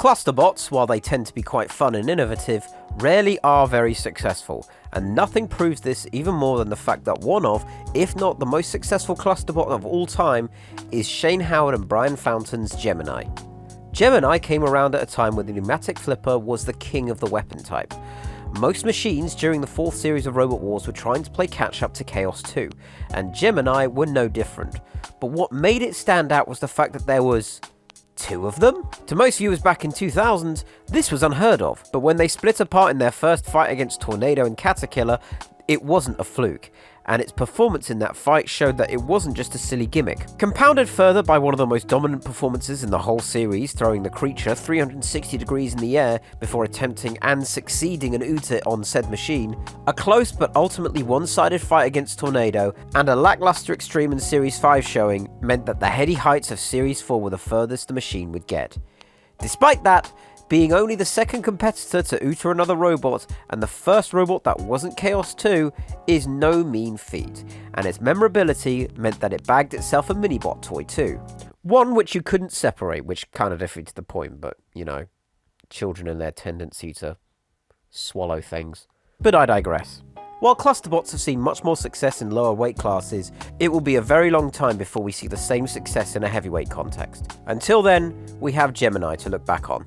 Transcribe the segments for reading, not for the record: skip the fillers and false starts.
Cluster bots, while they tend to be quite fun and innovative, rarely are very successful, and nothing proves this even more than the fact that one of, if not the most successful cluster bot of all time, is Shane Howard and Brian Fountain's Gemini. Gemini came around at a time when the pneumatic flipper was the king of the weapon type. Most machines during the 4th series of Robot Wars were trying to play catch up to Chaos 2, and Gemini were no different. But what made it stand out was the fact that there was 2 of them? To most viewers back in 2000, this was unheard of, but when they split apart in their first fight against Tornado and Caterpillar, it wasn't a fluke, and its performance in that fight showed that it wasn't just a silly gimmick. Compounded further by one of the most dominant performances in the whole series, throwing the creature 360 degrees in the air before attempting and succeeding an UTE on said machine, a close but ultimately one-sided fight against Tornado, and a lackluster extreme in Series 5 showing meant that the heady heights of Series 4 were the furthest the machine would get. Despite that, being only the second competitor to UTE another robot, and the first robot that wasn't Chaos 2, is no mean feat, and its memorability meant that it bagged itself a mini-bot toy too. One which you couldn't separate, which kind of defeats the point, but, you know, children and their tendency to swallow things. But I digress. While clusterbots have seen much more success in lower weight classes, it will be a very long time before we see the same success in a heavyweight context. Until then, we have Gemini to look back on.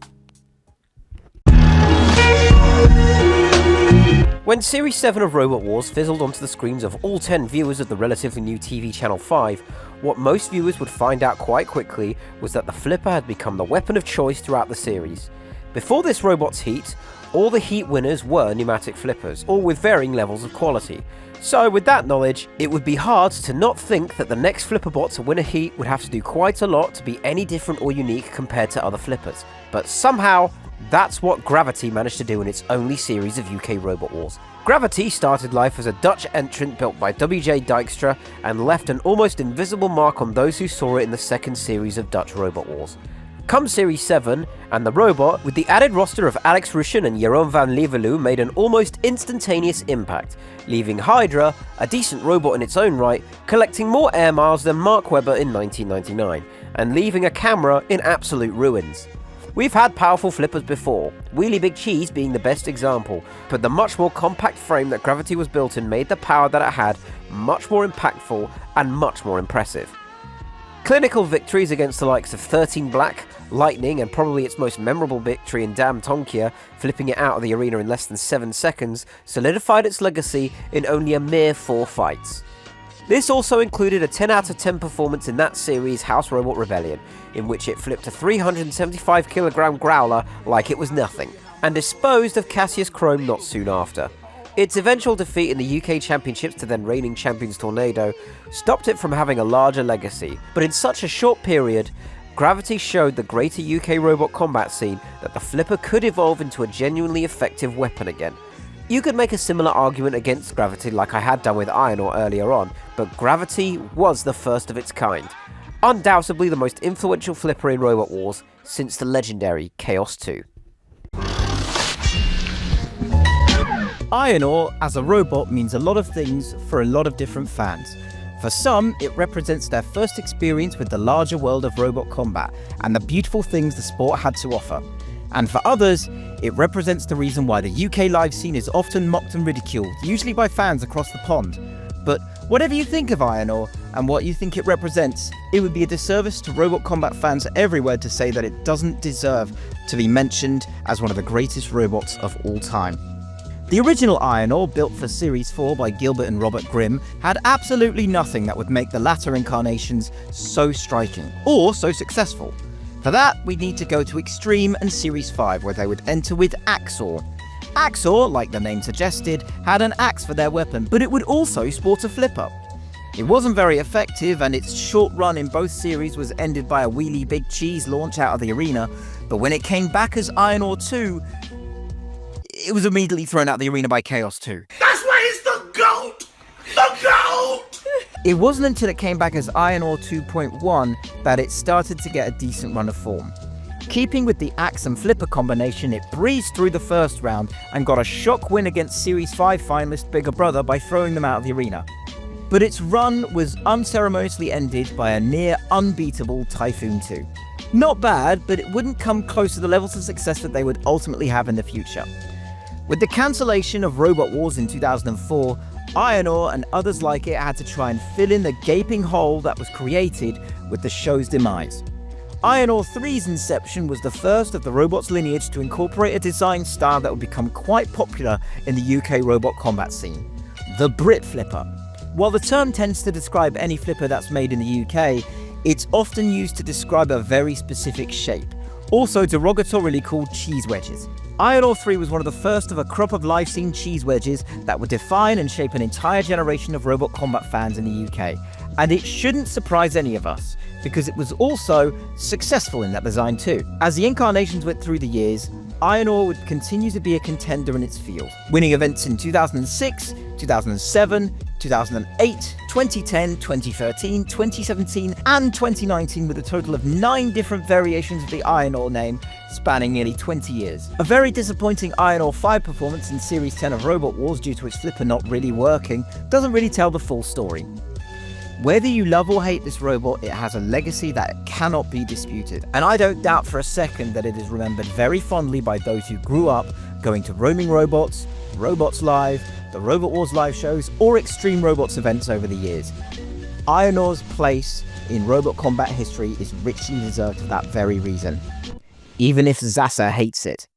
When Series 7 of Robot Wars fizzled onto the screens of all 10 viewers of the relatively new TV channel 5, what most viewers would find out quite quickly was that the flipper had become the weapon of choice throughout the series. Before this robot's heat, all the heat winners were pneumatic flippers, all with varying levels of quality. So with that knowledge, it would be hard to not think that the next flipper bot to win a heat would have to do quite a lot to be any different or unique compared to other flippers. But somehow, that's what Gravity managed to do in its only series of UK Robot Wars. Gravity started life as a Dutch entrant built by WJ Dijkstra and left an almost invisible mark on those who saw it in the second series of Dutch Robot Wars. Come Series 7, and the robot, with the added roster of Alex Rushin and Jeroen van Leeuwenhoek, made an almost instantaneous impact, leaving Hydra, a decent robot in its own right, collecting more air miles than Mark Webber in 1999, and leaving a camera in absolute ruins. We've had powerful flippers before, Wheelie Big Cheese being the best example, but the much more compact frame that Gravity was built in made the power that it had much more impactful and much more impressive. Clinical victories against the likes of 13 Black, Lightning, and probably its most memorable victory in Damn Tonkia, flipping it out of the arena in less than 7 seconds, solidified its legacy in only a mere 4 fights. This also included a 10 out of 10 performance in that series House Robot Rebellion, in which it flipped a 375kg growler like it was nothing, and disposed of Cassius Chrome not soon after. Its eventual defeat in the UK Championships to then reigning champions Tornado stopped it from having a larger legacy, but in such a short period, Gravity showed the greater UK robot combat scene that the flipper could evolve into a genuinely effective weapon again. You could make a similar argument against Gravity like I had done with Iron Ore earlier on, but Gravity was the first of its kind. Undoubtedly the most influential flipper in Robot Wars since the legendary Chaos 2. Iron Ore as a robot means a lot of things for a lot of different fans. For some, it represents their first experience with the larger world of robot combat and the beautiful things the sport had to offer. And for others, it represents the reason why the UK live scene is often mocked and ridiculed, usually by fans across the pond. But whatever you think of Iron Ore and what you think it represents, it would be a disservice to robot combat fans everywhere to say that it doesn't deserve to be mentioned as one of the greatest robots of all time. The original Iron Ore, built for Series 4 by Gilbert and Robert Grimm, had absolutely nothing that would make the latter incarnations so striking, or so successful. For that, we'd need to go to Extreme and Series 5, where they would enter with Axor. Axor, like the name suggested, had an axe for their weapon, but it would also sport a flipper. It wasn't very effective, and its short run in both series was ended by a Wheelie Big Cheese launch out of the arena, but when it came back as Iron Ore 2, it was immediately thrown out of the arena by Chaos 2. That's why he's the GOAT! The GOAT! It wasn't until it came back as Iron Ore 2.1 that it started to get a decent run of form. Keeping with the axe and flipper combination, it breezed through the first round and got a shock win against Series 5 finalist Bigger Brother by throwing them out of the arena. But its run was unceremoniously ended by a near unbeatable Typhoon 2. Not bad, but it wouldn't come close to the levels of success that they would ultimately have in the future. With the cancellation of Robot Wars in 2004, Iron Ore and others like it had to try and fill in the gaping hole that was created with the show's demise. Iron Ore 3's inception was the first of the robot's lineage to incorporate a design style that would become quite popular in the UK robot combat scene, the Brit Flipper. While the term tends to describe any flipper that's made in the UK, it's often used to describe a very specific shape, also derogatorily called cheese wedges. Iron Ore 3 was one of the first of a crop of live-scene cheese wedges that would define and shape an entire generation of robot combat fans in the UK, and it shouldn't surprise any of us, because it was also successful in that design too. As the incarnations went through the years, Iron Ore would continue to be a contender in its field, winning events in 2006, 2007, 2008, 2010, 2013, 2017, and 2019 with a total of 9 different variations of the Iron Ore name, spanning nearly 20 years. A very disappointing Iron Ore 5 performance in Series 10 of Robot Wars due to its flipper not really working doesn't really tell the full story. Whether you love or hate this robot, it has a legacy that cannot be disputed, and I don't doubt for a second that it is remembered very fondly by those who grew up going to Roaming Robots, Robots Live, the Robot Wars live shows, or Extreme Robots events over the years. Iron Ore's place in robot combat history is richly deserved for that very reason, even if Zasa hates it.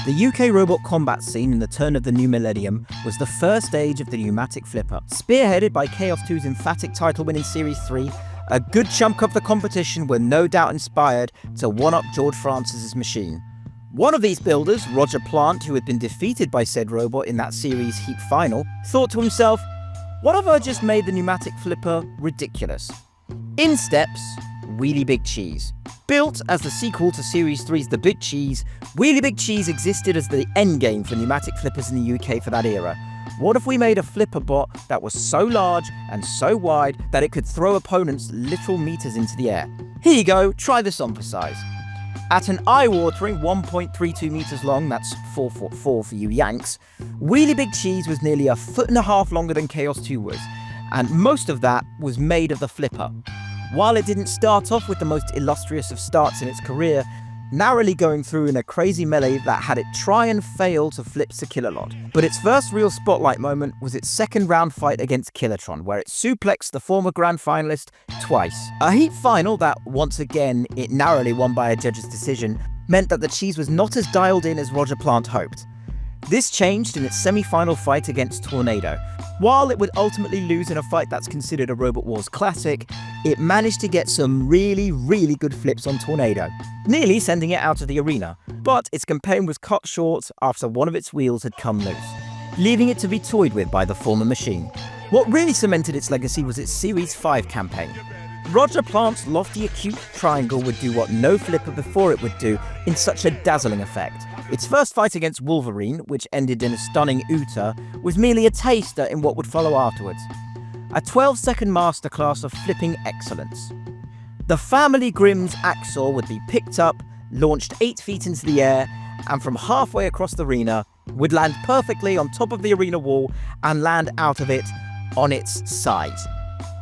The UK robot combat scene in the turn of the new millennium was the first stage of the pneumatic flipper. Spearheaded by Chaos 2's emphatic title-winning Series 3, a good chunk of the competition were no doubt inspired to one-up George Francis's machine. One of these builders, Roger Plant, who had been defeated by said robot in that series' heat final, thought to himself, what if I just made the pneumatic flipper ridiculous? In steps Wheelie Big Cheese. Built as the sequel to Series 3's The Big Cheese, Wheelie Big Cheese existed as the endgame for pneumatic flippers in the UK for that era. What if we made a flipper bot that was so large and so wide that it could throw opponents literal meters into the air? Here you go, try this on for size. At an eye-watering 1.32 meters long, that's 4'4" for you Yanks, Wheelie Big Cheese was nearly 1.5 feet longer than Chaos 2 was, and most of that was made of the flipper. While it didn't start off with the most illustrious of starts in its career, narrowly going through in a crazy melee that had it try and fail to flip Sir Killalot. But its first real spotlight moment was its second round fight against Killatron, where it suplexed the former grand finalist twice. A heat final that, once again, it narrowly won by a judge's decision, meant that the cheese was not as dialed in as Roger Plant hoped. This changed in its semi-final fight against Tornado. While it would ultimately lose in a fight that's considered a Robot Wars classic, it managed to get some really good flips on Tornado, nearly sending it out of the arena, but its campaign was cut short after one of its wheels had come loose, leaving it to be toyed with by the former machine. What really cemented its legacy was its Series 5 campaign. Roger Plant's lofty acute triangle would do what no flipper before it would do in such a dazzling effect. Its first fight against Wolverine, which ended in a stunning Uta, was merely a taster in what would follow afterwards. A 12-second masterclass of flipping excellence. The Family Grimm's Axor would be picked up, launched 8 feet into the air, and from halfway across the arena, would land perfectly on top of the arena wall and land out of it on its side.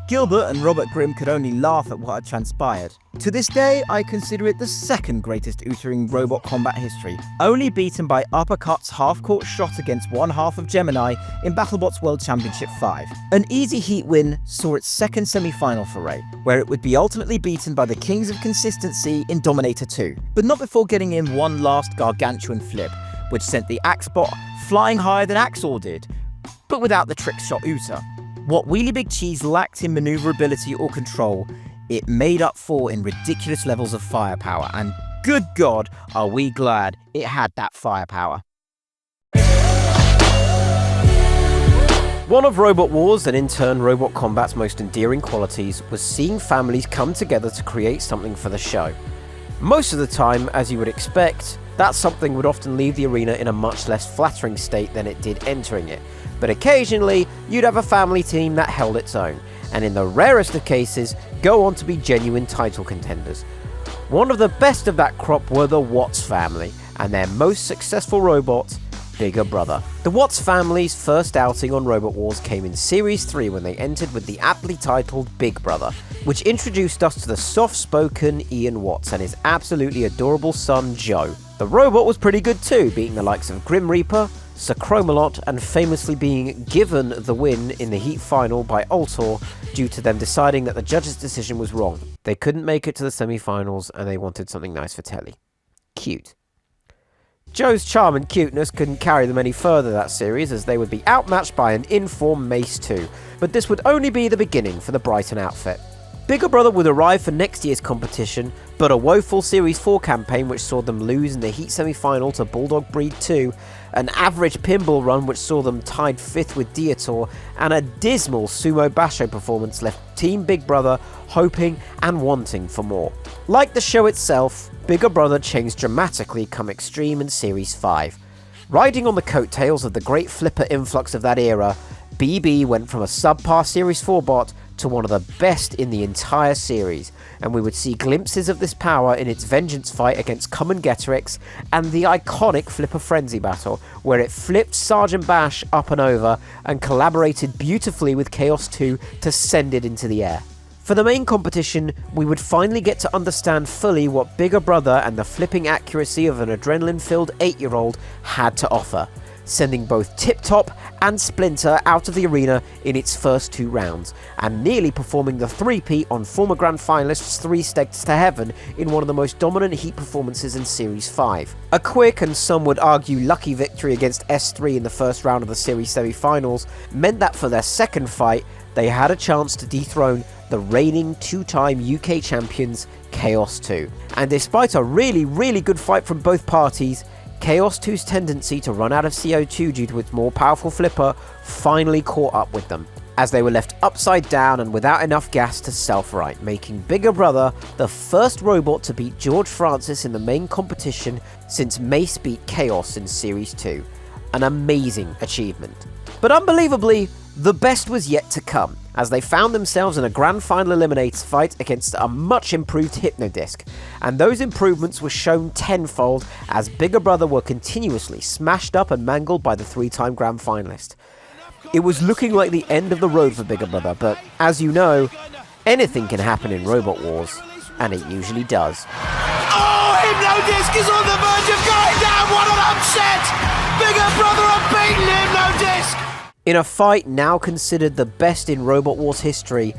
Gilbert and Robert Grimm could only laugh at what had transpired. To this day, I consider it the second greatest Uta in robot combat history, only beaten by Uppercut's half-court shot against one half of Gemini in BattleBots World Championship 5. An easy heat win saw its second semi-final foray, where it would be ultimately beaten by the Kings of Consistency in Dominator 2, but not before getting in one last gargantuan flip, which sent the Axbot flying higher than Axor did, but without the trick shot Uta. What Wheelie Big Cheese lacked in maneuverability or control, it made up for in ridiculous levels of firepower, and good God, are we glad it had that firepower. One of Robot Wars, and in turn Robot Combat's most endearing qualities, was seeing families come together to create something for the show. Most of the time, as you would expect, that something would often leave the arena in a much less flattering state than it did entering it. But occasionally, you'd have a family team that held its own, and in the rarest of cases, go on to be genuine title contenders. One of the best of that crop were the Watts family, and their most successful robot, Bigger Brother. The Watts family's first outing on Robot Wars came in Series 3 when they entered with the aptly titled Big Brother, which introduced us to the soft-spoken Ian Watts and his absolutely adorable son Joe. The robot was pretty good too, beating the likes of Grim Reaper, Sir Chromalot, and famously being given the win in the Heat final by Ultor due to them deciding that the judge's decision was wrong. They couldn't make it to the semi-finals and they wanted something nice for telly. Cute. Joe's charm and cuteness couldn't carry them any further that series as they would be outmatched by an in-form Mace 2, but this would only be the beginning for the Brighton outfit. Bigger Brother would arrive for next year's competition, but a woeful Series 4 campaign which saw them lose in the Heat semi-final to Bulldog Breed 2, an average pinball run which saw them tied 5th with Diator, and a dismal Sumo Basho performance left Team Big Brother hoping and wanting for more. Like the show itself, Bigger Brother changed dramatically come Extreme in Series 5. Riding on the coattails of the great flipper influx of that era, BB went from a subpar Series 4 bot to one of the best in the entire series, and we would see glimpses of this power in its vengeance fight against Common Getterix and the iconic Flipper Frenzy battle, where it flipped Sergeant Bash up and over and collaborated beautifully with Chaos 2 to send it into the air. For the main competition, we would finally get to understand fully what Bigger Brother and the flipping accuracy of an adrenaline-filled 8-year-old had to offer, sending both Tip Top and Splinter out of the arena in its first 2 rounds, and nearly performing the three-peat on former Grand Finalists 3 Stakes to Heaven in one of the most dominant Heat performances in Series 5. A quick, and some would argue lucky victory against S3 in the first round of the Series semi-finals meant that for their second fight, they had a chance to dethrone the reigning 2-time UK champions Chaos 2. And despite a really good fight from both parties, Chaos 2's tendency to run out of CO2 due to its more powerful flipper finally caught up with them, as they were left upside down and without enough gas to self-right, making Bigger Brother the first robot to beat George Francis in the main competition since Mace beat Chaos in Series 2. An amazing achievement. But unbelievably, the best was yet to come, as they found themselves in a grand final eliminator fight against a much improved Hypno Disc, and those improvements were shown tenfold as Bigger Brother were continuously smashed up and mangled by the 3-time grand finalist. It was looking like the end of the road for Bigger Brother, but as you know, anything can happen in Robot Wars, and it usually does. Oh, Hypno Disc is on the verge of going down. What an upset! Bigger Brother have beaten Hypno Disc. In a fight now considered the best in Robot Wars history,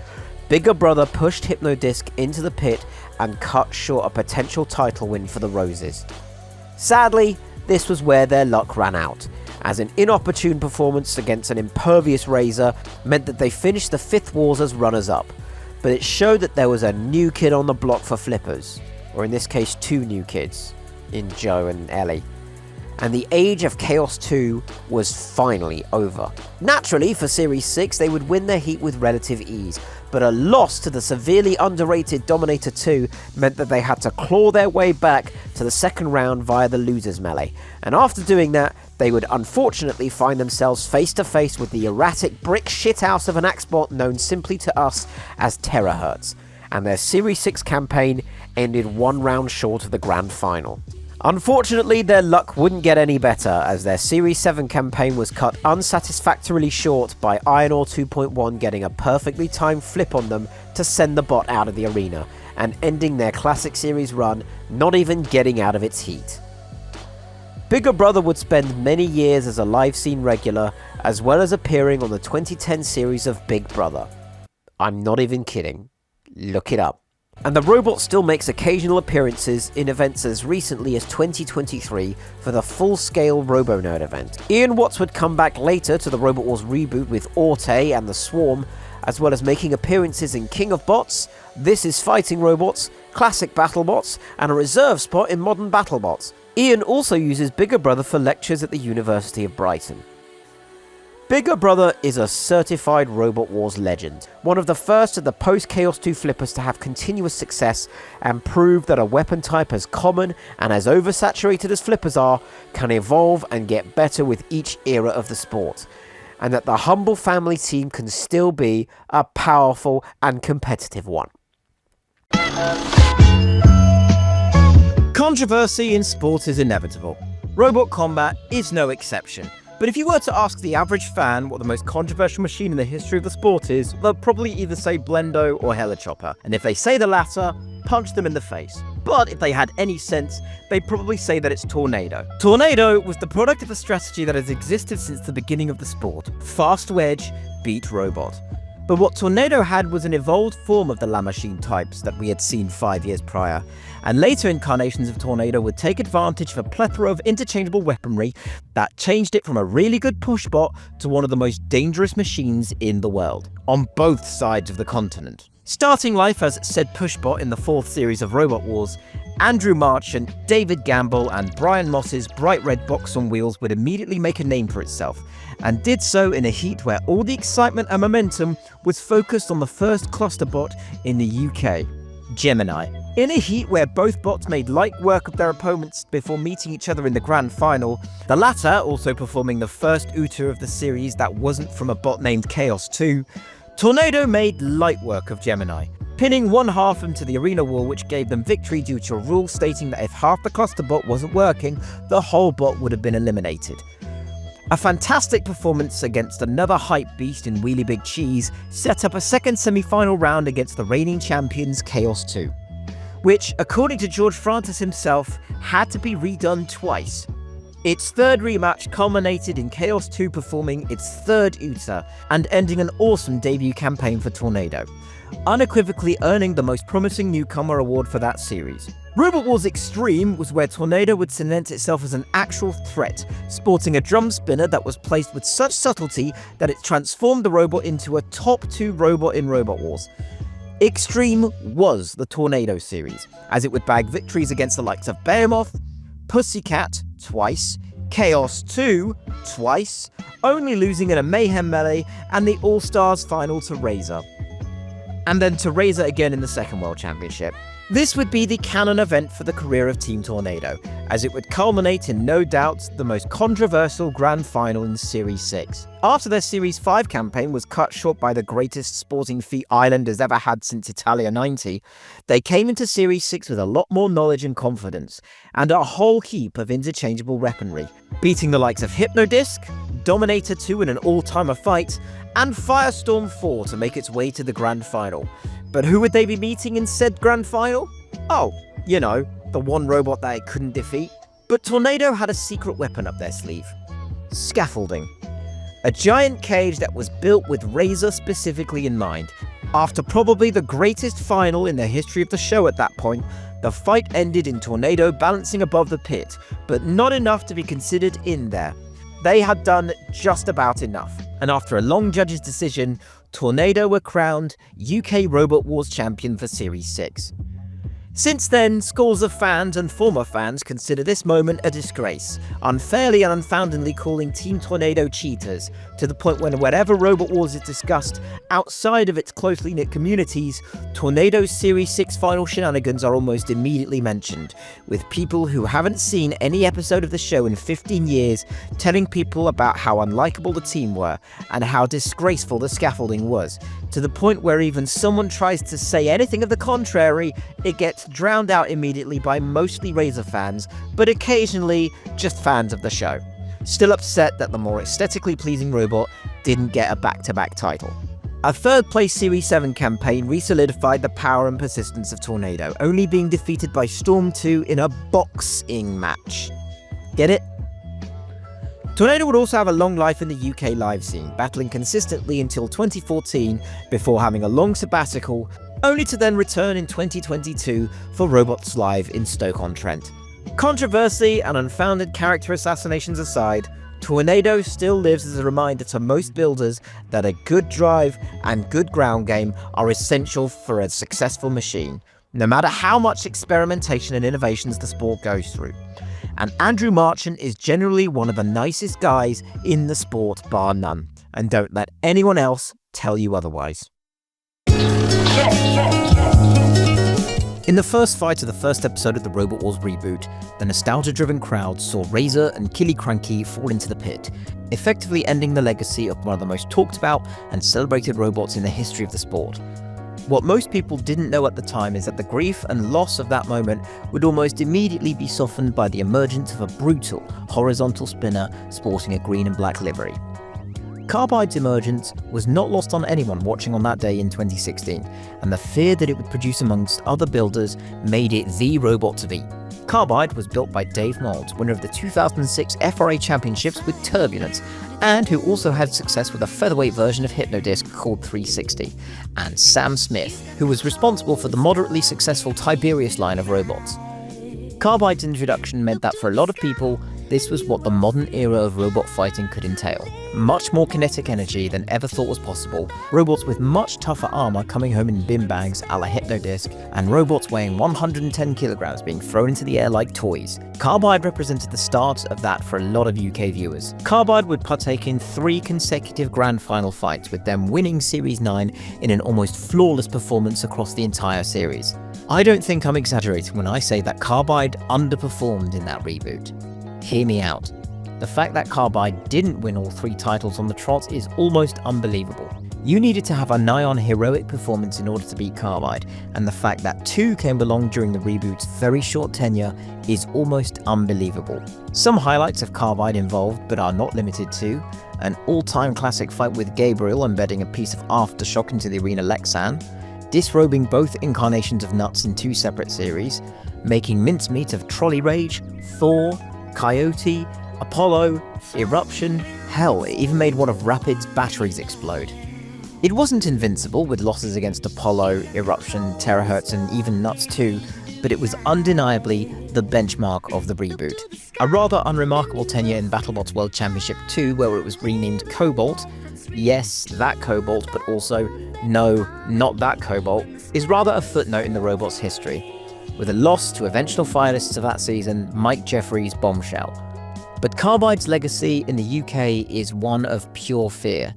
Bigger Brother pushed Hypno Disc into the pit and cut short a potential title win for the Roses. Sadly, this was where their luck ran out, as an inopportune performance against an impervious Razer meant that they finished the 5th Wars as runners-up, but it showed that there was a new kid on the block for flippers, or in this case 2 new kids, in Joe and Ellie. And the age of Chaos 2 was finally over. Naturally, for Series 6, they would win their heat with relative ease, but a loss to the severely underrated Dominator 2 meant that they had to claw their way back to the second round via the losers melee, and after doing that, they would unfortunately find themselves face to face with the erratic brick shithouse of an Axbot known simply to us as Terahertz, and their Series 6 campaign ended 1 round short of the grand final. Unfortunately, their luck wouldn't get any better, as their Series 7 campaign was cut unsatisfactorily short by Iron Ore 2.1 getting a perfectly timed flip on them to send the bot out of the arena, and ending their Classic Series run not even getting out of its heat. Bigger Brother would spend many years as a live scene regular, as well as appearing on the 2010 series of Big Brother. I'm not even kidding. Look it up. And the robot still makes occasional appearances in events as recently as 2023 for the full-scale RoboNerd event. Ian Watts would come back later to the Robot Wars reboot with Orte and the Swarm, as well as making appearances in King of Bots, This Is Fighting Robots, Classic BattleBots, and a reserve spot in Modern BattleBots. Ian also uses Bigger Brother for lectures at the University of Brighton. Bigger Brother is a certified Robot Wars legend, one of the first of the post-Chaos 2 flippers to have continuous success and prove that a weapon type as common and as oversaturated as flippers are can evolve and get better with each era of the sport, and that the humble family team can still be a powerful and competitive one. Controversy in sport is inevitable. Robot Combat is no exception. But if you were to ask the average fan what the most controversial machine in the history of the sport is, they'll probably either say Blendo or Helichopper. And if they say the latter, punch them in the face. But if they had any sense, they'd probably say that it's Tornado. Tornado was the product of a strategy that has existed since the beginning of the sport. Fast wedge, beat robot. But what Tornado had was an evolved form of the La Machine types that we had seen 5 years prior, and later incarnations of Tornado would take advantage of a plethora of interchangeable weaponry that changed it from a really good pushbot to one of the most dangerous machines in the world, on both sides of the continent. Starting life as said pushbot in the 4th series of Robot Wars, Andrew Marchant, David Gamble, and Brian Moss's bright red box on wheels would immediately make a name for itself, and did so in a heat where all the excitement and momentum was focused on the first cluster bot in the UK, Gemini. In a heat where both bots made light work of their opponents before meeting each other in the grand final, the latter also performing the first UTA of the series that wasn't from a bot named Chaos 2, Tornado made light work of Gemini, pinning one half into the arena wall, which gave them victory due to a rule stating that if half the cluster bot wasn't working, the whole bot would have been eliminated. A fantastic performance against another hype beast in Wheelie Big Cheese set up a second semi-final round against the reigning champions Chaos 2, which, according to George Francis himself, had to be redone twice. Its third rematch culminated in Chaos 2 performing its third UTA and ending an awesome debut campaign for Tornado, unequivocally earning the most promising newcomer award for that series. Robot Wars Extreme was where Tornado would cement itself as an actual threat, sporting a drum spinner that was placed with such subtlety that it transformed the robot into a top 2 robot in Robot Wars. Extreme was the Tornado series, as it would bag victories against the likes of Behemoth, Pussycat twice, Chaos 2 twice, only losing in a Mayhem Melee and the All-Stars final to Razer. And then to Razer again in the second World Championship. This would be the canon event for the career of Team Tornado, as it would culminate in no doubt the most controversial grand final in Series 6. After their Series 5 campaign was cut short by the greatest sporting feat Ireland has ever had since Italia 90, they came into Series 6 with a lot more knowledge and confidence, and a whole heap of interchangeable weaponry, beating the likes of Hypno Disc, Dominator 2 in an all-timer fight, and Firestorm 4 to make its way to the grand final. But who would they be meeting in said grand final? Oh, you know, the one robot that it couldn't defeat. But Tornado had a secret weapon up their sleeve. Scaffolding. A giant cage that was built with Razer specifically in mind. After probably the greatest final in the history of the show at that point, the fight ended in Tornado balancing above the pit, but not enough to be considered in there. They had done just about enough, and after a long judge's decision, Tornado were crowned UK Robot Wars champion for Series 6. Since then, scores of fans and former fans consider this moment a disgrace, unfairly and unfoundedly calling Team Tornado cheaters, to the point when whenever Robot Wars is discussed outside of its closely knit communities, Tornado's Series 6 final shenanigans are almost immediately mentioned, with people who haven't seen any episode of the show in 15 years telling people about how unlikable the team were, and how disgraceful the scaffolding was, to the point where even someone tries to say anything of the contrary, it gets drowned out immediately by mostly Razer fans, but occasionally just fans of the show. Still upset that the more aesthetically pleasing robot didn't get a back-to-back title. A third place Series 7 campaign re-solidified the power and persistence of Tornado, only being defeated by Storm 2 in a boxing match. Get it? Tornado would also have a long life in the UK live scene, battling consistently until 2014 before having a long sabbatical, only to then return in 2022 for Robots Live in Stoke-on-Trent. Controversy and unfounded character assassinations aside, Tornado still lives as a reminder to most builders that a good drive and good ground game are essential for a successful machine, no matter how much experimentation and innovations the sport goes through. And Andrew Marchant is generally one of the nicest guys in the sport, bar none, and don't let anyone else tell you otherwise. In the first fight of the first episode of the Robot Wars reboot, the nostalgia-driven crowd saw Razer and Killiecranky fall into the pit, effectively ending the legacy of one of the most talked about and celebrated robots in the history of the sport. What most people didn't know at the time is that the grief and loss of that moment would almost immediately be softened by the emergence of a brutal, horizontal spinner sporting a green and black livery. Carbide's emergence was not lost on anyone watching on that day in 2016, and the fear that it would produce amongst other builders made it the robot to beat. Carbide was built by Dave Moulds, winner of the 2006 FRA Championships with Turbulence, and who also had success with a featherweight version of Hypno Disc called 360, and Sam Smith, who was responsible for the moderately successful Tiberius line of robots. Carbide's introduction meant that for a lot of people, this was what the modern era of robot fighting could entail. Much more kinetic energy than ever thought was possible, robots with much tougher armor coming home in bin bags a la Hypno Disc, and robots weighing 110 kilograms being thrown into the air like toys. Carbide represented the start of that for a lot of UK viewers. Carbide would partake in 3 consecutive grand final fights, with them winning Series 9 in an almost flawless performance across the entire series. I don't think I'm exaggerating when I say that Carbide underperformed in that reboot. Hear me out. The fact that Carbide didn't win all 3 titles on the trot is almost unbelievable. You needed to have a nigh-on heroic performance in order to beat Carbide, and the fact that 2 came along during the reboot's very short tenure is almost unbelievable. Some highlights of Carbide involved, but are not limited to, an all-time classic fight with Gabriel embedding a piece of Aftershock into the arena Lexan, disrobing both incarnations of Nuts in 2 separate series, making mincemeat of Trolley Rage, Thor, Coyote, Apollo, Eruption, hell, it even made one of Rapid's batteries explode. It wasn't invincible with losses against Apollo, Eruption, Terahertz and even Nuts 2, but it was undeniably the benchmark of the reboot. A rather unremarkable tenure in BattleBots World Championship 2 where it was renamed Cobalt, yes, that Cobalt, but also, no, not that Cobalt, is rather a footnote in the robot's history, with a loss to eventual finalists of that season, Mike Jeffries' Bombshell. But Carbide's legacy in the UK is one of pure fear.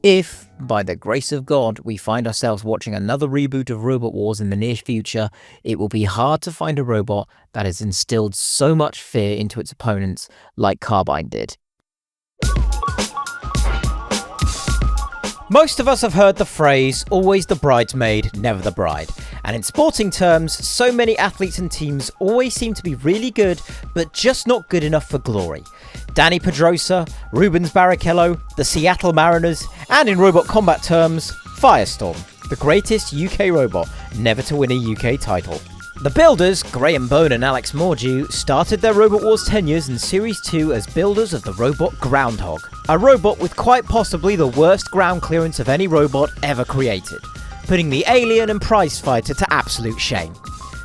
If, by the grace of God, we find ourselves watching another reboot of Robot Wars in the near future, it will be hard to find a robot that has instilled so much fear into its opponents like Carbide did. Most of us have heard the phrase, always the bridesmaid, never the bride. And in sporting terms, so many athletes and teams always seem to be really good, but just not good enough for glory. Danny Pedrosa, Rubens Barrichello, the Seattle Mariners, and in robot combat terms, Firestorm, the greatest UK robot never to win a UK title. The builders, Graham Bone and Alex Mordew, started their Robot Wars tenures in Series 2 as builders of the robot Groundhog, a robot with quite possibly the worst ground clearance of any robot ever created, putting the alien and prize fighter to absolute shame.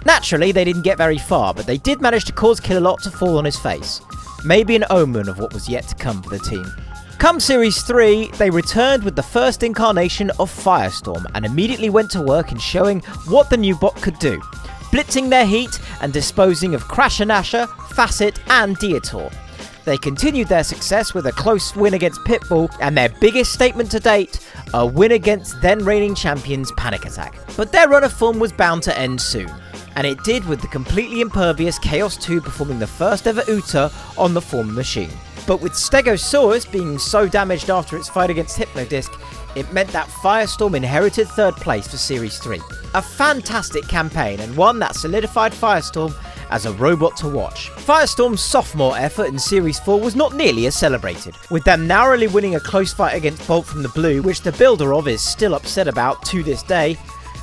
Naturally, they didn't get very far, but they did manage to cause Killalot to fall on his face, maybe an omen of what was yet to come for the team. Come Series 3, they returned with the first incarnation of Firestorm and immediately went to work in showing what the new bot could do, blitzing their heat and disposing of Crasher Nasher, Facet and Dietor. They continued their success with a close win against Pitbull and their biggest statement to date, a win against then reigning champions Panic Attack. But their run of form was bound to end soon, and it did with the completely impervious Chaos 2 performing the first ever Uta on the former machine. But with Stegosaurus being so damaged after its fight against Hypno Disc, it meant that Firestorm inherited 3rd place for Series 3. A fantastic campaign and one that solidified Firestorm as a robot to watch. Firestorm's sophomore effort in Series 4 was not nearly as celebrated, with them narrowly winning a close fight against Bolt from the Blue, which the builder of is still upset about to this day,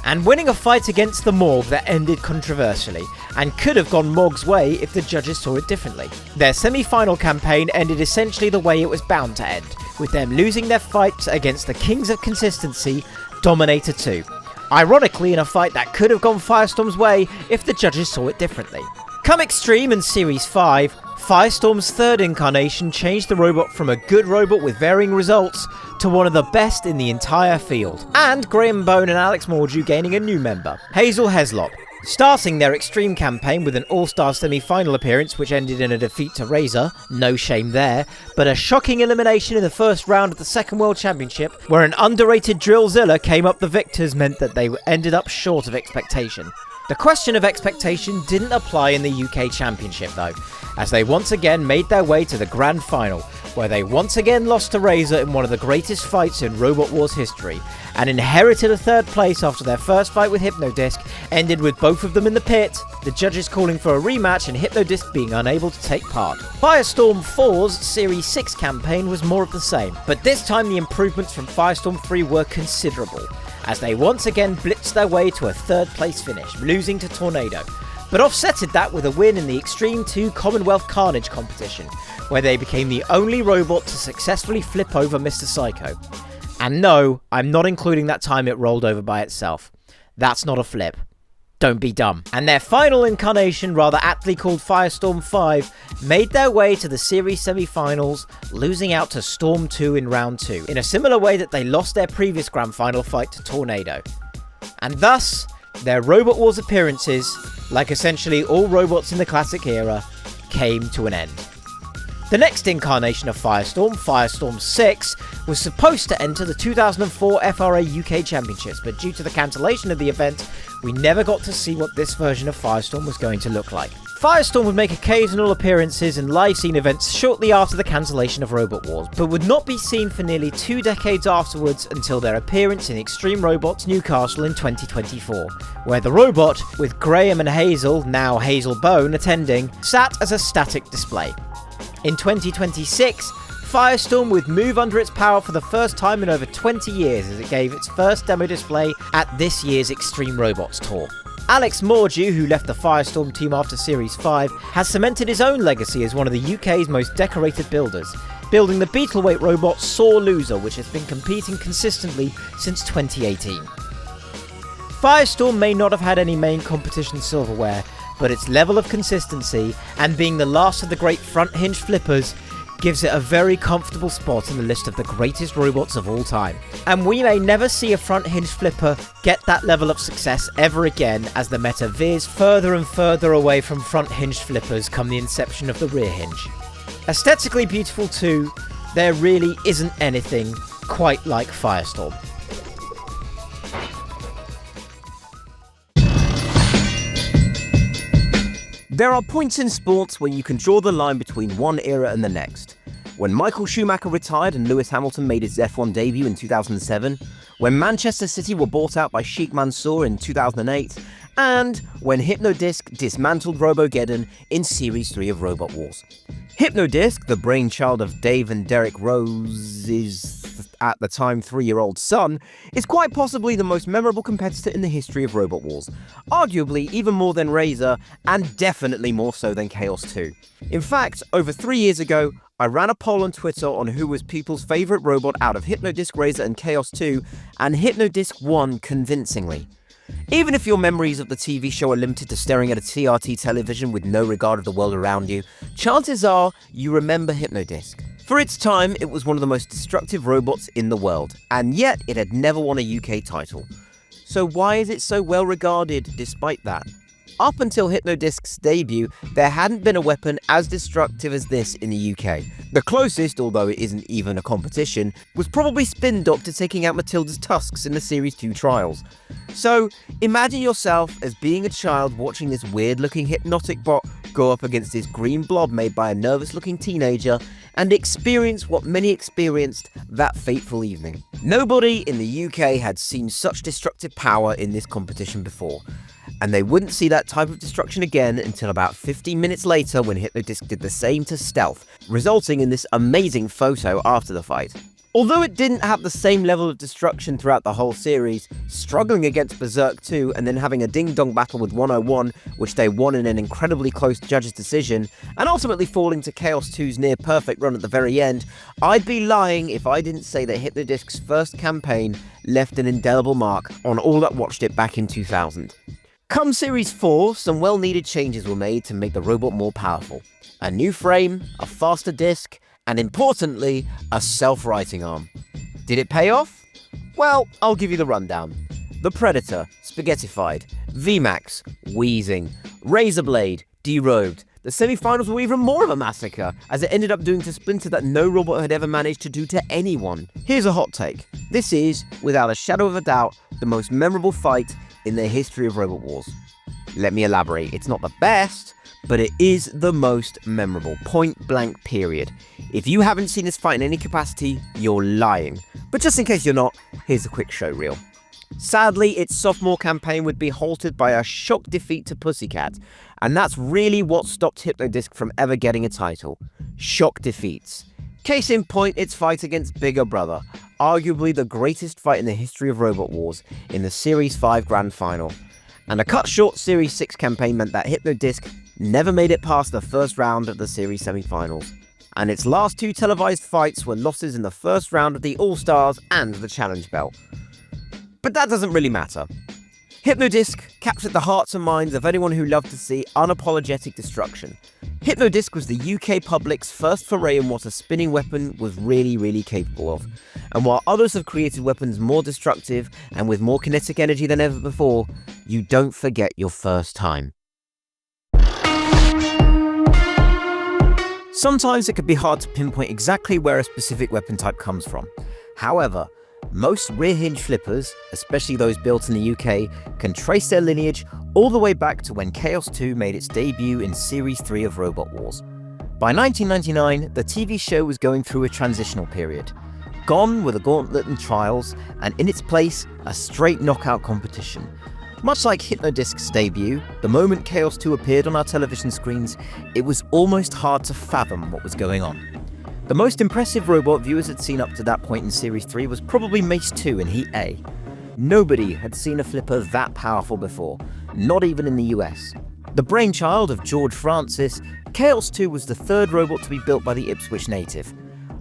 and winning a fight against the Morgue that ended controversially, and could have gone Morgue's way if the judges saw it differently. Their semi-final campaign ended essentially the way it was bound to end, with them losing their fights against the Kings of Consistency, Dominator 2. Ironically, in a fight that could have gone Firestorm's way if the judges saw it differently. Come Extreme in Series 5, Firestorm's 3rd incarnation changed the robot from a good robot with varying results to one of the best in the entire field, and Graham Bone and Alex Mordew gaining a new member, Hazel Heslop, starting their Extreme campaign with an all-star semi-final appearance which ended in a defeat to Razer, no shame there, but a shocking elimination in the first round of the 2nd World Championship where an underrated Drillzilla came up the victors meant that they ended up short of expectation. The question of expectation didn't apply in the UK Championship though, as they once again made their way to the Grand Final, where they once again lost to Razer in one of the greatest fights in Robot Wars history, and inherited a third place after their first fight with Hypno Disc ended with both of them in the pit, the judges calling for a rematch and Hypno Disc being unable to take part. Firestorm 4's Series 6 campaign was more of the same, but this time the improvements from Firestorm 3 were considerable, as they once again blitzed their way to a third place finish, losing to Tornado, but offsetted that with a win in the Extreme 2 Commonwealth Carnage competition, where they became the only robot to successfully flip over Mr. Psycho. And no, I'm not including that time it rolled over by itself. That's not a flip. Don't be dumb. And their final incarnation, rather aptly called Firestorm 5, made their way to the series semi-finals, losing out to Storm 2 in round 2, in a similar way that they lost their previous grand final fight to Tornado. And thus, their Robot Wars appearances, like essentially all robots in the classic era, came to an end. The next incarnation of Firestorm, Firestorm 6, was supposed to enter the 2004 FRA UK Championships, but due to the cancellation of the event, we never got to see what this version of Firestorm was going to look like. Firestorm would make occasional appearances in live scene events shortly after the cancellation of Robot Wars, but would not be seen for nearly 2 decades afterwards until their appearance in Extreme Robots Newcastle in 2024, where the robot, with Graham and Hazel, now Hazel Bone, attending, sat as a static display. In 2026, Firestorm would move under its power for the first time in over 20 years as it gave its first demo display at this year's Extreme Robots tour. Alex Mordew, who left the Firestorm team after Series 5, has cemented his own legacy as one of the UK's most decorated builders, building the Beetleweight robot Sore Loser, which has been competing consistently since 2018. Firestorm may not have had any main competition silverware, but its level of consistency, and being the last of the great front hinge flippers, gives it a very comfortable spot in the list of the greatest robots of all time. And we may never see a front hinge flipper get that level of success ever again, as the meta veers further and further away from front hinge flippers come the inception of the rear hinge. Aesthetically beautiful too, there really isn't anything quite like Firestorm. There are points in sports where you can draw the line between one era and the next. When Michael Schumacher retired and Lewis Hamilton made his F1 debut in 2007, when Manchester City were bought out by Sheikh Mansour in 2008, and when Hypno Disc dismantled Robogeddon in Series 3 of Robot Wars. Hypno Disc, the brainchild of Dave and Derek Rose's, at the time 3-year-old son, is quite possibly the most memorable competitor in the history of Robot Wars, arguably even more than Razer, and definitely more so than Chaos 2. In fact, over 3 years ago, I ran a poll on Twitter on who was people's favourite robot out of Hypno Disc, Razer and Chaos 2, and Hypno Disc won convincingly. Even if your memories of the TV show are limited to staring at a CRT television with no regard of the world around you, chances are you remember Hypno Disc. For its time, it was one of the most destructive robots in the world, and yet it had never won a UK title. So why is it so well regarded despite that? Up until Hypno Disc's debut, there hadn't been a weapon as destructive as this in the UK. The closest, although it isn't even a competition, was probably Spin Doctor taking out Matilda's tusks in the Series 2 trials. So, imagine yourself as being a child watching this weird-looking hypnotic bot go up against this green blob made by a nervous-looking teenager and experience what many experienced that fateful evening. Nobody in the UK had seen such destructive power in this competition before, and they wouldn't see that type of destruction again until about 15 minutes later when Hypno Disc did the same to Stealth, resulting in this amazing photo after the fight. Although it didn't have the same level of destruction throughout the whole series, struggling against Berserk 2 and then having a ding-dong battle with 101, which they won in an incredibly close judge's decision, and ultimately falling to Chaos 2's near-perfect run at the very end, I'd be lying if I didn't say that Hypno Disc's first campaign left an indelible mark on all that watched it back in 2000. Come Series 4, some well-needed changes were made to make the robot more powerful. A new frame, a faster disc, and importantly, a self-writing arm. Did it pay off? Well, I'll give you the rundown. The Predator, Spaghettified, VMAX, Wheezing, Razorblade, Derobed. The semi-finals were even more of a massacre, as it ended up doing to Splinter that no robot had ever managed to do to anyone. Here's a hot take. This is, without a shadow of a doubt, the most memorable fight in the history of Robot Wars. Let me elaborate. It's not the best, but it is the most memorable. Point blank, period. If you haven't seen this fight in any capacity, you're lying. But just in case you're not, here's a quick show reel. Sadly, its sophomore campaign would be halted by a shock defeat to Pussycat, and that's really what stopped Hypno Disc from ever getting a title. Shock defeats. Case in point, its fight against Bigger Brother, arguably the greatest fight in the history of Robot Wars, in the Series 5 Grand Final. And a cut short Series 6 campaign meant that Hypno Disc never made it past the first round of the Series semi-finals. And its last two televised fights were losses in the first round of the All-Stars and the Challenge Belt. But that doesn't really matter. Hypno Disc captured the hearts and minds of anyone who loved to see unapologetic destruction. Hypno Disc was the UK public's first foray in what a spinning weapon was really capable of. And while others have created weapons more destructive and with more kinetic energy than ever before, you don't forget your first time. Sometimes it can be hard to pinpoint exactly where a specific weapon type comes from. However, most rear hinge flippers, especially those built in the UK, can trace their lineage all the way back to when Chaos 2 made its debut in Series 3 of Robot Wars. By 1999, the TV show was going through a transitional period. Gone were the gauntlet and trials, and in its place, a straight knockout competition. Much like Hypno Disc's debut, the moment Chaos 2 appeared on our television screens, it was almost hard to fathom what was going on. The most impressive robot viewers had seen up to that point in Series 3 was probably Mace 2 in Heat A. Nobody had seen a flipper that powerful before, not even in the US. The brainchild of George Francis, Chaos 2 was the third robot to be built by the Ipswich native.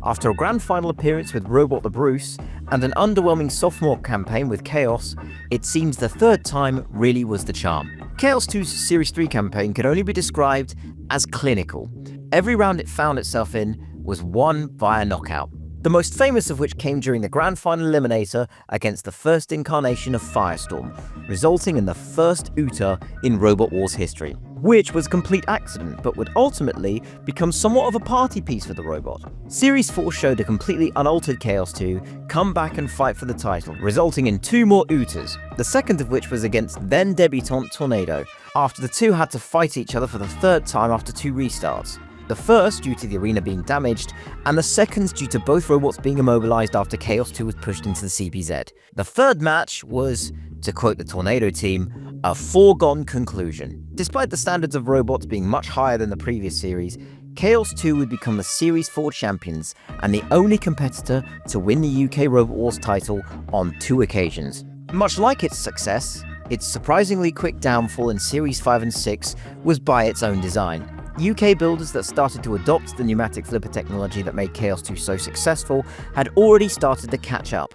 After a grand final appearance with Robot the Bruce, and an underwhelming sophomore campaign with Chaos, it seems the third time really was the charm. Chaos 2's Series 3 campaign can only be described as clinical. Every round it found itself in was won via knockout, the most famous of which came during the grand final eliminator against the first incarnation of Firestorm, resulting in the first OOTA in Robot Wars history, which was a complete accident but would ultimately become somewhat of a party piece for the robot. Series 4 showed a completely unaltered Chaos 2 come back and fight for the title, resulting in two more OOTAs, the second of which was against then debutante Tornado, after the two had to fight each other for the third time after two restarts. The first due to the arena being damaged, and the second due to both robots being immobilized after Chaos 2 was pushed into the CBZ. The third match was, to quote the Tornado team, a foregone conclusion. Despite the standards of robots being much higher than the previous series, Chaos 2 would become the Series 4 champions and the only competitor to win the UK Robot Wars title on 2 occasions. Much like its success, its surprisingly quick downfall in Series 5 and 6 was by its own design. UK builders that started to adopt the pneumatic flipper technology that made Chaos 2 so successful had already started to catch up.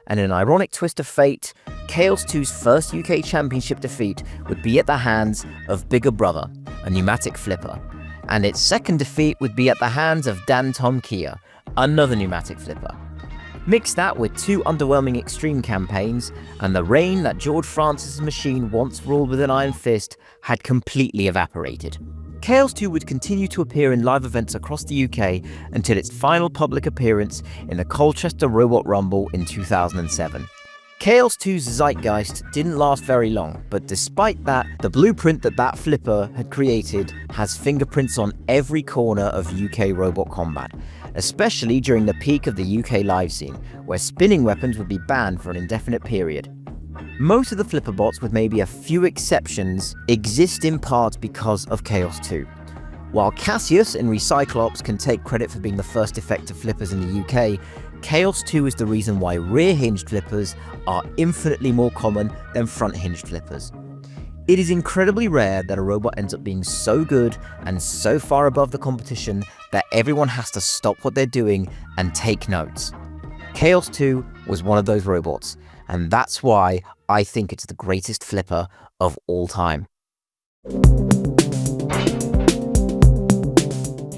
And in an ironic twist of fate, Chaos 2's first UK championship defeat would be at the hands of Bigger Brother, a pneumatic flipper. And its second defeat would be at the hands of Dan Tom Kia, another pneumatic flipper. Mix that with 2 underwhelming extreme campaigns, and the reign that George Francis' machine once ruled with an iron fist had completely evaporated. Chaos 2 would continue to appear in live events across the UK until its final public appearance in the Colchester Robot Rumble in 2007. Chaos 2's zeitgeist didn't last very long, but despite that, the blueprint that flipper had created has fingerprints on every corner of UK robot combat, especially during the peak of the UK live scene, where spinning weapons would be banned for an indefinite period. Most of the flipper bots, with maybe a few exceptions, exist in part because of Chaos 2. While Cassius and Royksopp can take credit for being the first effective flippers in the UK, Chaos 2 is the reason why rear-hinged flippers are infinitely more common than front-hinged flippers. It is incredibly rare that a robot ends up being so good and so far above the competition that everyone has to stop what they're doing and take notes. Chaos 2 was one of those robots, and that's why I think it's the greatest flipper of all time.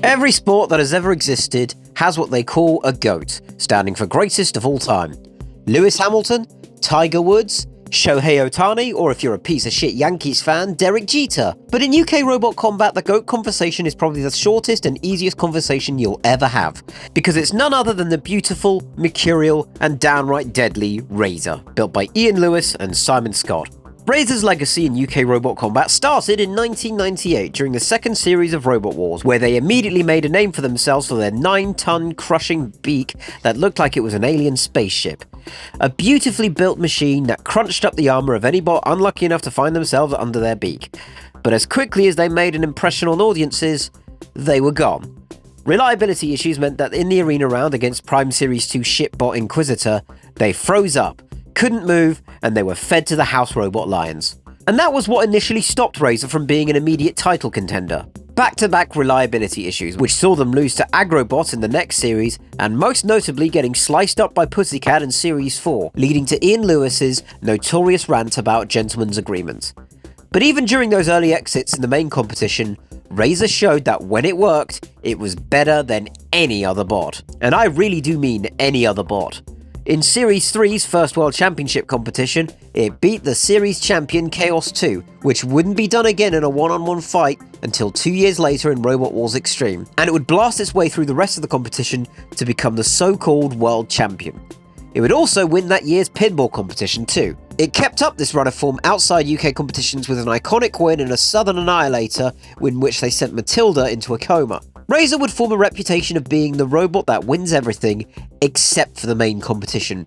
Every sport that has ever existed has what they call a GOAT, standing for greatest of all time. Lewis Hamilton, Tiger Woods, Shohei Ohtani, or if you're a piece of shit Yankees fan, Derek Jeter. But in UK robot combat, the GOAT conversation is probably the shortest and easiest conversation you'll ever have, because it's none other than the beautiful, mercurial, and downright deadly Razer, built by Ian Lewis and Simon Scott. Razer's legacy in UK robot combat started in 1998 during the second series of Robot Wars, where they immediately made a name for themselves for their 9-ton crushing beak that looked like it was an alien spaceship. A beautifully built machine that crunched up the armor of any bot unlucky enough to find themselves under their beak. But as quickly as they made an impression on audiences, they were gone. Reliability issues meant that in the arena round against Prime Series 2 shipbot Inquisitor, they froze up, couldn't move, and they were fed to the house robot lions. And that was what initially stopped Razer from being an immediate title contender. Back-to-back reliability issues, which saw them lose to Agrobot in the next series, and most notably getting sliced up by Pussycat in Series 4, leading to Ian Lewis's notorious rant about gentlemen's agreement. But even during those early exits in the main competition, Razer showed that when it worked, it was better than any other bot. And I really do mean any other bot. In Series 3's first World Championship competition, it beat the series champion Chaos 2, which wouldn't be done again in a one-on-one fight until 2 years later in Robot Wars Extreme, and it would blast its way through the rest of the competition to become the so-called World Champion. It would also win that year's pinball competition too. It kept up this run of form outside UK competitions with an iconic win in a Southern Annihilator in which they sent Matilda into a coma. Razer would form a reputation of being the robot that wins everything except for the main competition.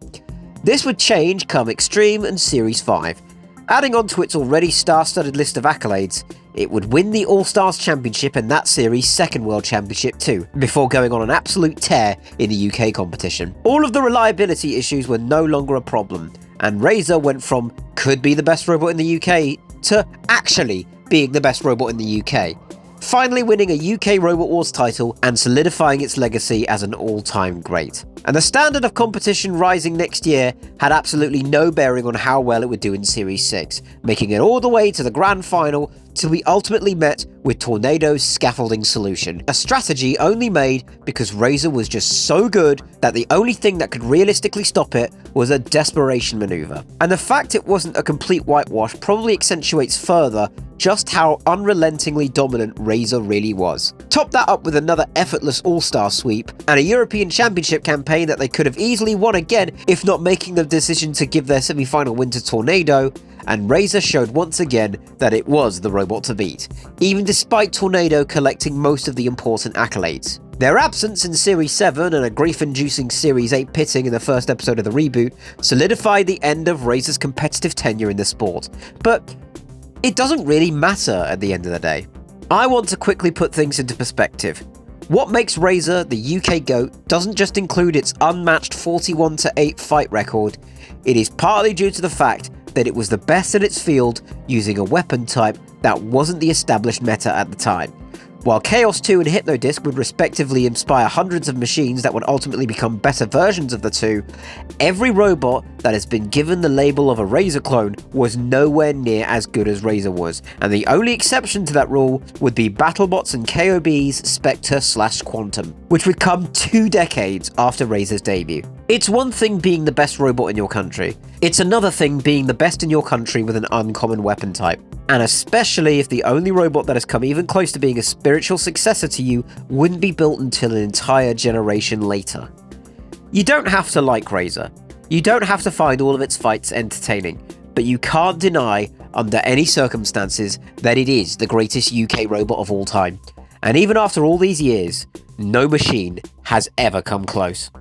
This would change come Extreme and Series 5. Adding on to its already star-studded list of accolades, it would win the All-Stars Championship and that series' second World Championship too, before going on an absolute tear in the UK competition. All of the reliability issues were no longer a problem, and Razer went from could be the best robot in the UK to actually being the best robot in the UK. Finally winning a UK Robot Wars title and solidifying its legacy as an all-time great. And the standard of competition rising next year had absolutely no bearing on how well it would do in Series 6, making it all the way to the grand final till we ultimately met with Tornado's scaffolding solution, a strategy only made because Razer was just so good that the only thing that could realistically stop it was a desperation maneuver. And the fact it wasn't a complete whitewash probably accentuates further just how unrelentingly dominant Razer really was. Top that up with another effortless all-star sweep and a European Championship campaign that they could have easily won again if not making the decision to give their semi-final win to Tornado, and Razer showed once again that it was the robot to beat, even despite Tornado collecting most of the important accolades. Their absence in Series 7 and a grief-inducing Series 8 pitting in the first episode of the reboot solidified the end of Razer's competitive tenure in the sport, but it doesn't really matter at the end of the day. I want to quickly put things into perspective. What makes Razer the UK GOAT doesn't just include its unmatched 41-8 fight record, it is partly due to the fact that it was the best in its field using a weapon type that wasn't the established meta at the time. While Chaos 2 and Hypno Disc would respectively inspire hundreds of machines that would ultimately become better versions of the two, every robot that has been given the label of a Razer clone was nowhere near as good as Razer was, and the only exception to that rule would be BattleBots and KOB's Spectre/Quantum, which would come 2 decades after Razer's debut. It's one thing being the best robot in your country, it's another thing being the best in your country with an uncommon weapon type. And especially if the only robot that has come even close to being a spiritual successor to you wouldn't be built until an entire generation later. You don't have to like Razer, you don't have to find all of its fights entertaining, but you can't deny, under any circumstances, that it is the greatest UK robot of all time. And even after all these years, no machine has ever come close.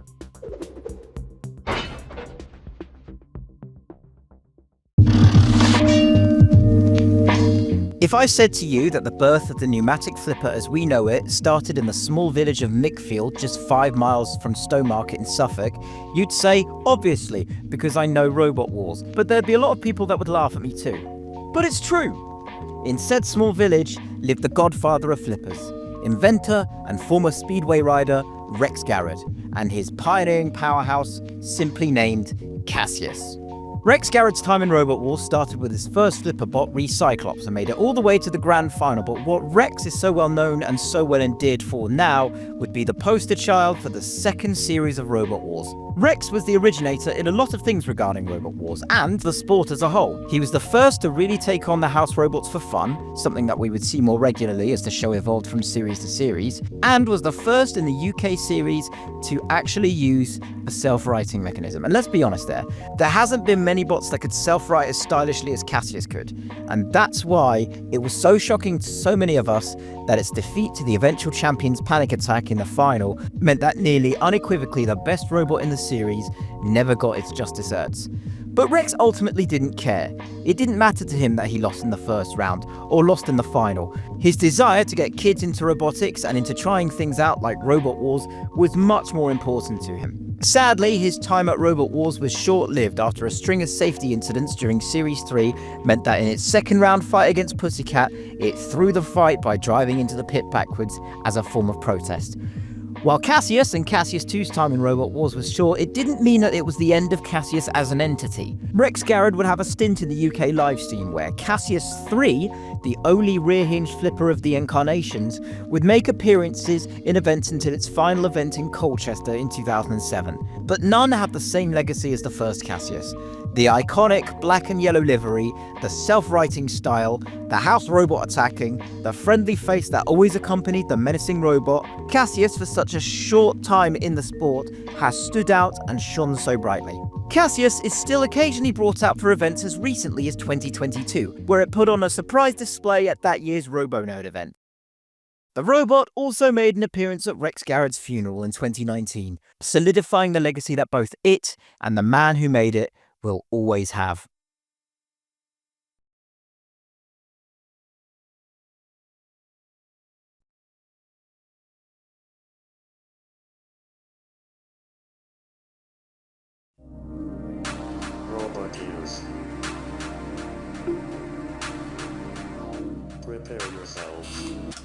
If I said to you that the birth of the pneumatic flipper as we know it started in the small village of Mickfield, just 5 miles from Stowmarket in Suffolk, you'd say, obviously, because I know Robot Wars, but there'd be a lot of people that would laugh at me too. But it's true. In said small village lived the godfather of flippers, inventor and former speedway rider Rex Garrett, and his pioneering powerhouse simply named Cassius. Rex Garrett's time in Robot Wars started with his first flipper bot, Recyclops, and made it all the way to the grand final, but what Rex is so well known and so well endeared for now would be the poster child for the second series of Robot Wars. Rex was the originator in a lot of things regarding Robot Wars, and the sport as a whole. He was the first to really take on the house robots for fun, something that we would see more regularly as the show evolved from series to series, and was the first in the UK series to actually use a self-righting mechanism. And let's be honest there hasn't been many many bots that could self-write as stylishly as Cassius could. And that's why it was so shocking to so many of us that its defeat to the eventual champions Panic Attack in the final meant that nearly unequivocally the best robot in the series never got its just desserts. But Rex ultimately didn't care. It didn't matter to him that he lost in the first round, or lost in the final. His desire to get kids into robotics and into trying things out like Robot Wars was much more important to him. Sadly, his time at Robot Wars was short-lived after a string of safety incidents during Series 3 meant that in its second round fight against Pussycat, it threw the fight by driving into the pit backwards as a form of protest. While Cassius and Cassius 2's time in Robot Wars was short, it didn't mean that it was the end of Cassius as an entity. Rex Garrett would have a stint in the UK live scene where Cassius 3, the only rear-hinged flipper of the incarnations, would make appearances in events until its final event in Colchester in 2007. But none have the same legacy as the first Cassius. The iconic black and yellow livery, the self-writing style, the house robot attacking, the friendly face that always accompanied the menacing robot, Cassius, for such a short time in the sport, has stood out and shone so brightly. Cassius is still occasionally brought out for events as recently as 2022, where it put on a surprise display at that year's RoboNerd event. The robot also made an appearance at Rex Garrett's funeral in 2019, solidifying the legacy that both it and the man who made it will always have. Robot use. Prepare yourselves.